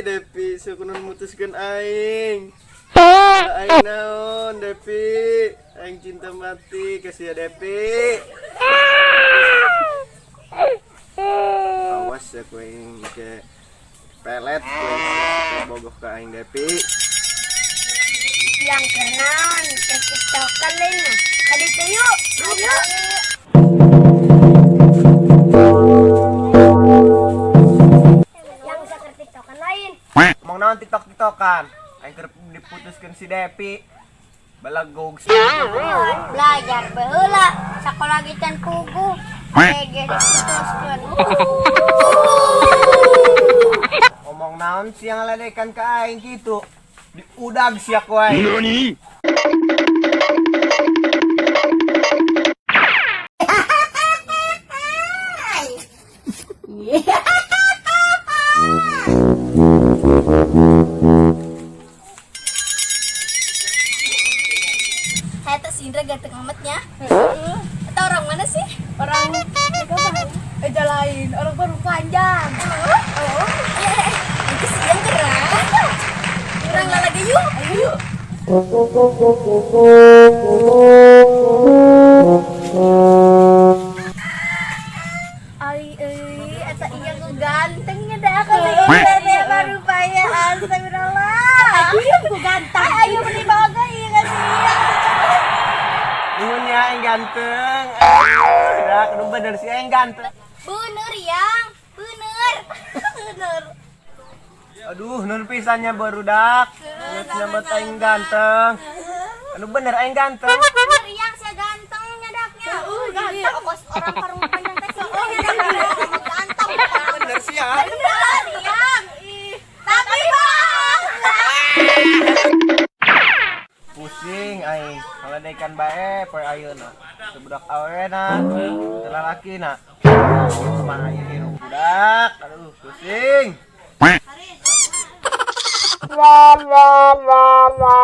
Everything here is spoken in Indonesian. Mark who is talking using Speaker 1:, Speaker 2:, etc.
Speaker 1: Depi, sukunan mutuskan aing. Aing naon, Depi? Aing cinta mati kasih ya Depi. Awas ya kuing ke pelet kuing bogoh ke aing Depi.
Speaker 2: Yang kenaon, TikTokan lain nah. Kadito yuk, ayo. Yang bisa ke TikTokan lain.
Speaker 1: Mau naon TikTokan? Aing keur diputuskeun si Depi. Balagog
Speaker 2: Belajar baheula, sakola ge can pugu. Ege diputuskeun.
Speaker 1: Ngomong naon sih yang ngaledekan ke aing gitu. Diudag sia ku aing.
Speaker 3: Nani?
Speaker 2: Saya tuh Indra ganteng amatnya. Atau orang mana sih? Orang
Speaker 4: Eja lain, orang baru panjang.
Speaker 2: itu sih yang gerak. Orang lagi yuk.
Speaker 4: Ayo.
Speaker 2: Eta iya gantengnya dah kalau dia baru paya astagfirullah.
Speaker 4: Ayo ku ganteng.
Speaker 2: Ayo beli baga iya kan sih.
Speaker 1: Nuhunnya aing ganteng. Udah, kudu bener sih aing ganteng.
Speaker 2: Bener yang, bener. Bener.
Speaker 1: Aduh, nun pisannya barudak. Nyambut aing ganteng. Anu bener aing ganteng.
Speaker 2: Bener yang saya ganteng nyadaknya. Ganteng kos orang parung panjang teh sih. Ganteng.
Speaker 1: Bener sih ya.
Speaker 2: Bener yang. Tapi bang.
Speaker 1: Pusing aing. Ngaledekan bae poe ayeuna. Sebudak awena, teu lalakina. Mah ayeuna budak. Aduh, pusing.
Speaker 3: La la la la.